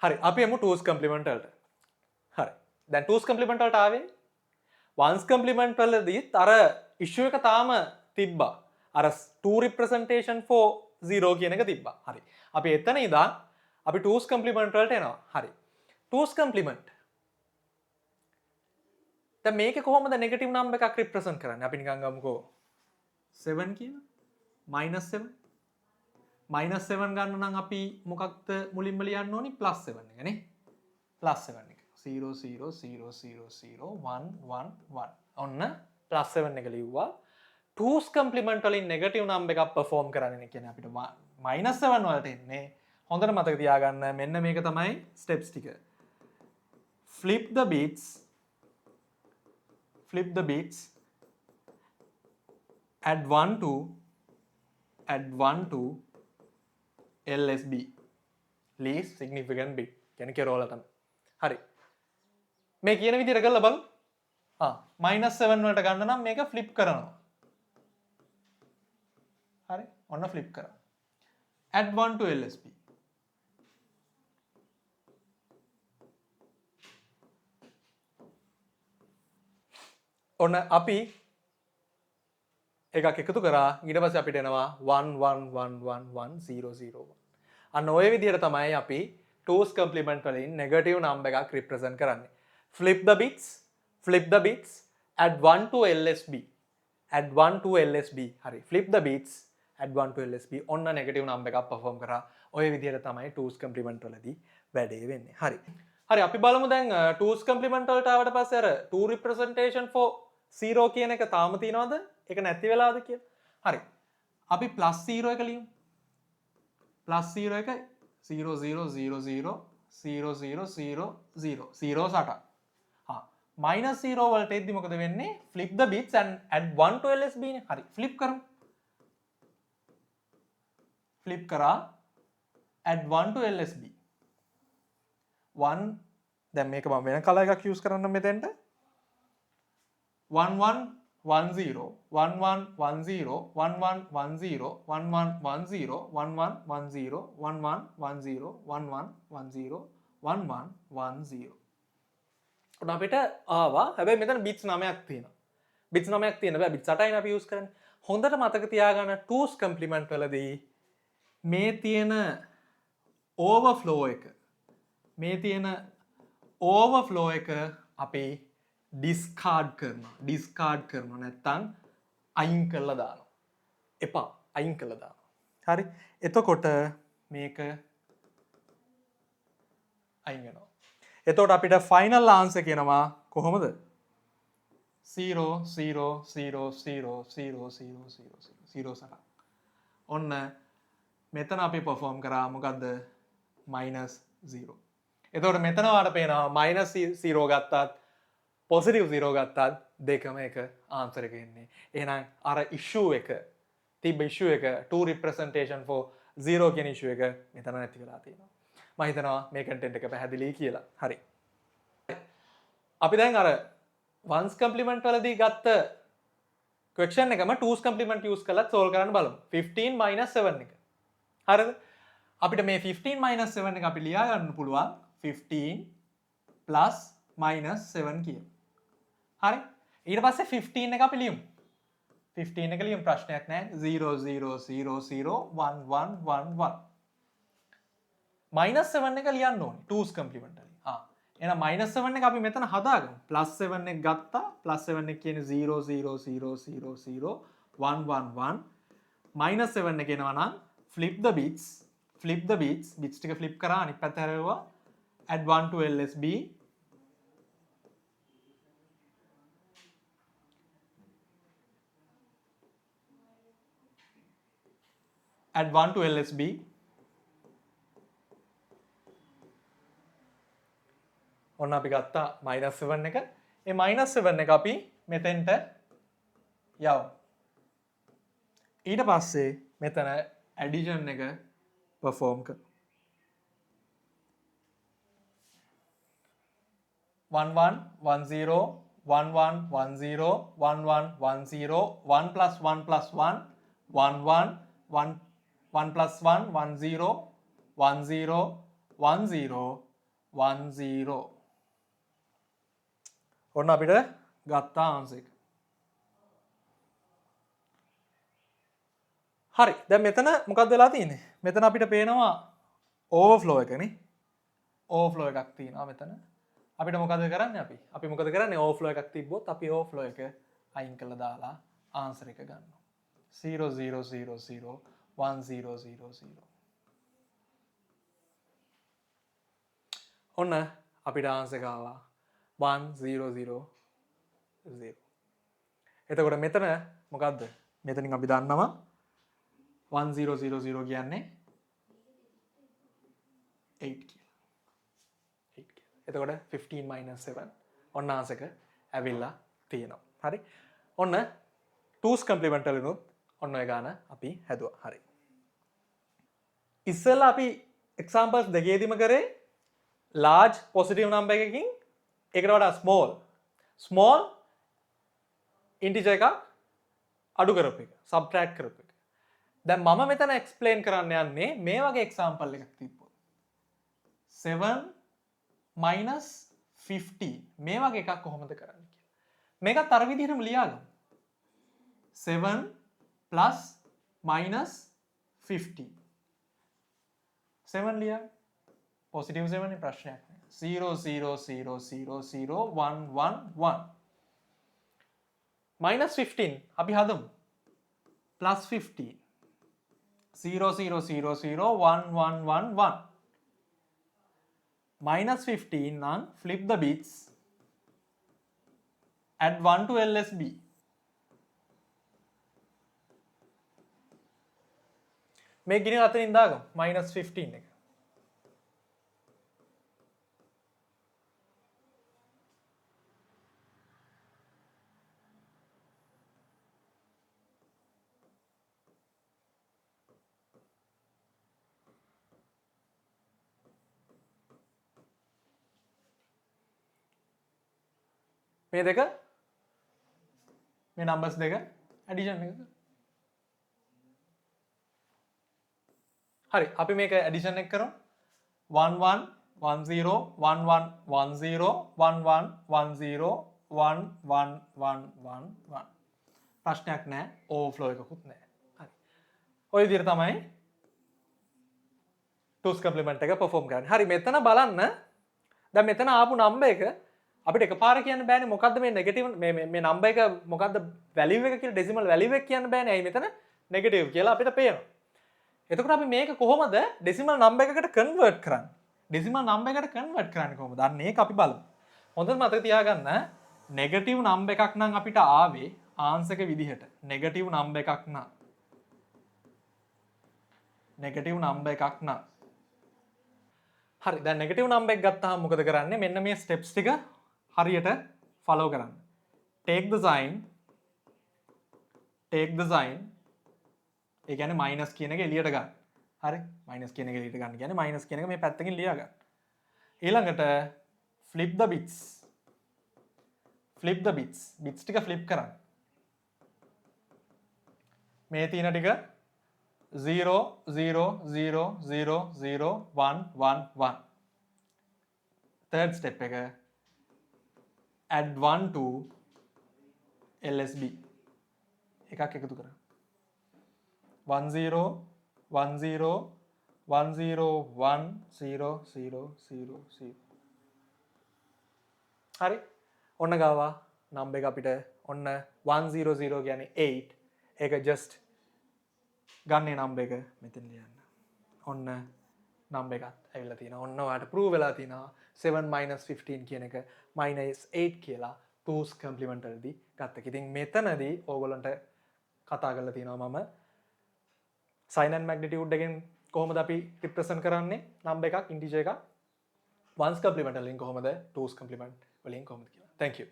හරි අපි යමු 2's කම්ප්ලිමන්ට් වලට. හරි. දැන් 2's කම්ප්ලිමන්ට් වලට ආවේ 1's කම්ප්ලිමන්ට් වලදීත් අර ඉෂුව එක තාම තිබ්බා. අර 2 representation for 0 කියන එක තිබ්බා. හරි. අපි එතන ඉඳන් අපි 2's කම්ප්ලිමන්ට් වලට එනවා. හරි. 2's කම්ප්ලිමන්ට්. දැන් මේකේ කොහොමද නෙගටිව් නම්බර් එකක් රිප්‍රසන්ට් කරන්නේ? අපි නිකන් ගමුකෝ 7 කියලා. -7. -7 ගන්න නම් අපි මොකක්ද මුලින්ම ලියන්න ඕනි? +7 එක නේ. +7 එක. 0 0 0 0 0 1 1 1. ඔන්න +7 එක ලිව්වා. 2's කම්ප්ලිමන්ට් වලින් නෙගටිව් නම්බර් එකක් perform කරන්නේ කියන්නේ අපිට -7 වලට එන්නේ. හොඳට මතක තියාගන්න මෙන්න මේක තමයි ස්ටෙප්ස් ටික. flip the bits add 1 to LSB least significant bit කියන්නේ කෙරෝල තමයි. හරි. මේ කියන විදිහට කරලා බලමු. -7 වලට ගන්න නම් මේක flip කරනවා. හරි. ඔන්න flip කරා. add 1 to LSB. ඔන්න අපි එකක් එකතු කරා ඊට පස්සේ අපිට එනවා 1 1 1 1 1 0 0 1. අන්න ඔය විදිහට තමයි අපි 2's කම්ප්ලිමන්ට් වලින් නෙගටිව් නම්බර් එකක් රිප්‍රසන්ට් කරන්නේ. flip the bits add 1 to LSB හරි. flip the bits add 1 to LSB ඔන්න නෙගටිව් නම්බර් එකක් perform කරා. ඔය විදිහට තමයි 2's කම්ප්ලිමන්ට් වලදී වැඩේ වෙන්නේ. හරි. හරි අපි බලමු දැන් 2's කම්ප්ලිමන්ට් වලට ආවට පස්සේ අර 2 representation for 0 කියන එක තාම තියනවද? ඒක නැති වෙලාද කියලා. හරි. අපි +0 එක ලියමු. +0 එක 0 0 0 0 0 0 0 0 0 8. -0 වලට එද්දි මොකද වෙන්නේ? flip the bits and add 1 to LSB නේ. හරි. flip කරමු. flip කරා add 1 to LSB. 1 දැන් මේක මම වෙන කලර් එකක් යූස් කරන්න මෙතෙන්ට. 1 1 1 0 1 1 1 0 1 1 1 0 1 1 1 0 1 1 1 0 1 1 1 0 1 1 1 0 1 1 1 0. ඔන්න අපිට ආවා. හැබැයි මෙතන bits 9ක් තියෙනවා. bits 9ක් තියෙන බෑ. bits 8යි අපි යූස් කරන්නේ. හොඳට මතක තියාගන්න 2's කම්ප්ලිමන්ට් වලදී මේ තියෙන ඕවර්ෆ්ලෝ එක අපි ඩිස්කාඩ් කරනවා නැත්තම් අයින් කරලා දානවා. එපා අයින් කරලා දානවා. හරි. එතකොට මේක අයින් වෙනවා. එතකොට අපිට ෆයිනල් ආන්සර් කියනවා කොහොමද? 0 0 0 0 0 0 0 0 ඔන්න මෙතන අපි perform කරා මොකද්ද? -0. එතකොට මෙතන වාට පේනවා -0 ගත්තත් පොසිටිව් 0 ගත්තත් දෙකම එක ආන්සර් එක එන්නේ. එහෙනම් අර ඉෂුව එක තිබ්බ ඉෂුව එක 2 representation for 0 කියන ඉෂුව එක මෙතන නැති වෙලා තියෙනවා. මම හිතනවා මේ කන්ටෙන්ට් එක පැහැදිලි කියලා. හරි. අපි දැන් අර 1's කම්ප්ලිමන්ට් වලදී ගත්ත ක්වෙස්චන් එකම 2's කම්ප්ලිමන්ට් යූස් කරලා සෝල්ව් කරන්න බලමු. 15 - 7 එක. හරිද? අපිට මේ 15 - 7 එක අපි ලියා ගන්න පුළුවන් 15 plus -7 කියලා. හරි. ඊට පස්සේ 15 එක අපි ලියමු. 15 එක ලියමු ප්‍රශ්නයක් නැහැ. 0 0 0 0 1 1 1 1. -7 එක ලියන්න ඕනේ 2's කම්ප්ලිමන්ට් වලින්. එහෙනම් -7 එක අපි මෙතන හදාගමු. +7 එක ගත්තා. +7 එක කියන්නේ 0 0 0 0 0 1 1 1. -7 එක එනවා නම් flip the bits bits ටික flip කරා අනිත් පැත්ත හැරෙවුවා. add 1 to LSB add 1 to LSB ඔන්න අපි ගත්තා -7 එක. ඒ -7 එක අපි මෙතෙන්ට යවමු. ඊට පස්සේ මෙතන ඇඩිෂන් එක perform කරමු. 1 1 1 0 1 1 1 0 1 1 1 0 1 plus 1 plus 1 1 1 1 1 plus 1 1 0 1 0 1 0 10. ඔන්න අපිට ගත්තා ආන්සර් එක. හරි. දැන් මෙතන මොකක්ද වෙලා තියෙන්නේ? මෙතන අපිට පේනවා ඕවර්ෆ්ලෝ එකනේ. ඕවර්ෆ්ලෝ එකක් තියෙනවා මෙතන. අපිට මොකද කරන්නේ අපි? අපි මොකද කරන්නේ? ඕවර්ෆ්ලෝ එකක් තිබ්බොත් අපි ඕවර්ෆ්ලෝ එක අයින් කරලා දාලා ආන්සර් එක ගන්නවා. 0 0 0 0 1 0 0 0. ඔන්න අපිට ආන්සර් එක ආවා 1 0 0 0. එතකොට මෙතන මොකද්ද? මෙතනින් අපි දන්නවා 1 0 0 0 කියන්නේ 8 කියලා. 8 කියලා. එතකොට 15 - 7 ඔන්න ආන්සර් එක ඇවිල්ලා තියෙනවා. හරි. ඔන්න 2's complement වලිනුත් ඔන්න ඔය ගාන අපි හැදුවා. හරි. ඉස්සෙල්ලා අපි examples දෙකේදීම කරේ large positive number එකකින් ඒකට වඩා small integer එකක් අඩු කරපු එක subtract කරපු එක. දැන් මම මෙතන explain කරන්න යන්නේ මේ වගේ example එකක් තිබ්බොත් 7 - 15 මේ වගේ එකක් කොහොමද කරන්නේ කියලා. මේකත් අර විදිහටම ලියාගමු. 7 plus minus 50. 7 ලියා. positive 7 නේ ප්‍රශ්නයක් නෑ. 0 0 0 0 0 1 1 1. minus 15 අපි හදමු. plus 15. 0 0 0 0 1 1 1 1. minus 15 නම් flip the bits. add 1 to LSB. මේ ගිණි අතරින් දාගමු -15 එක. මේ දෙක මේ නම්බර්ස් දෙක ඇඩිෂන් එක. හරි අපි මේක ඇඩිෂන් එක කරමු. 1 1 1 0 1 1 1 0 1 1 1 0 1 1 1 1 1. ප්‍රශ්නයක් නැහැ. ඕවර්ෆ්ලෝ එකකුත් නැහැ. හරි. ඔය විදිහට තමයි 2's complement එක perform කරන්නේ. හරි මෙතන බලන්න. දැන් මෙතන ආපු නම්බර් එක අපිට එකපාර කියන්න බෑනේ මොකද්ද මේ නෙගටිව් මේ නම්බර් එක මොකද්ද වැලියු එක කියලා ඩෙසිමල් වැලියු එක කියන්න බෑනේ. ඇයි මෙතන නෙගටිව් කියලා අපිට පේනවා. එතකොට අපි මේක කොහොමද ඩෙසිමල් නම්බර් එකකට කන්වර්ට් කරන්නේ? ඩෙසිමල් නම්බර් එකකට කන්වර්ට් කරන්නේ කොහොමද? අන්න ඒක අපි බලමු. හොඳට මතක තියාගන්න නෙගටිව් නම්බර් එකක් නම් අපිට ආවේ ආන්සර් එක විදිහට. නෙගටිව් නම්බර් එකක් නම් නෙගටිව් නම්බර් එකක් නම් හරි දැන් නෙගටිව් නම්බර් එක ගත්තාම මොකද කරන්නේ? මෙන්න මේ ස්ටෙප්ස් ටික හරියට ෆලෝ කරන්න. take the sign ඒ කියන්නේ මයිනස් කියන එක එළියට ගන්න. හරි? මයිනස් කියන එක එළියට ගන්න කියන්නේ මයිනස් කියන එක මේ පැත්තකින් ලියා ගන්න. ඊළඟට flip the bits. bits ටික flip කරන්න. මේ තියෙන ටික 0 0 0 0 0 1 1 1. third step එක add 1 to LSB එකක් එකතු කරන්න. 1 0 1 0 1 0 1 0 0 0 0. හරි ඔන්න ගාවා නම්බර් එක අපිට ඔන්න 100 කියන්නේ 8. ඒක just ගන්නේ නම්බර් එක මෙතන ලියන්න. ඔන්න නම්බර් එකත් ඇවිල්ලා තියෙනවා. ඔන්න ඔයාලට ප්‍රූව් වෙලා තියෙනවා 7 - 15 කියන එක -8 කියලා 2's complement වලදී ගත්තා. ඉතින් මෙතනදී ඕගොල්ලන්ට කතා කරලා තියෙනවා මම sin and magnitude එකෙන් කොහොමද අපි represent කරන්නේ නම්බර් එකක් ඉන්ටිජර් එකක් 1's complement වලින් කොහොමද 2's complement වලින් කොහොමද කියලා. Thank you.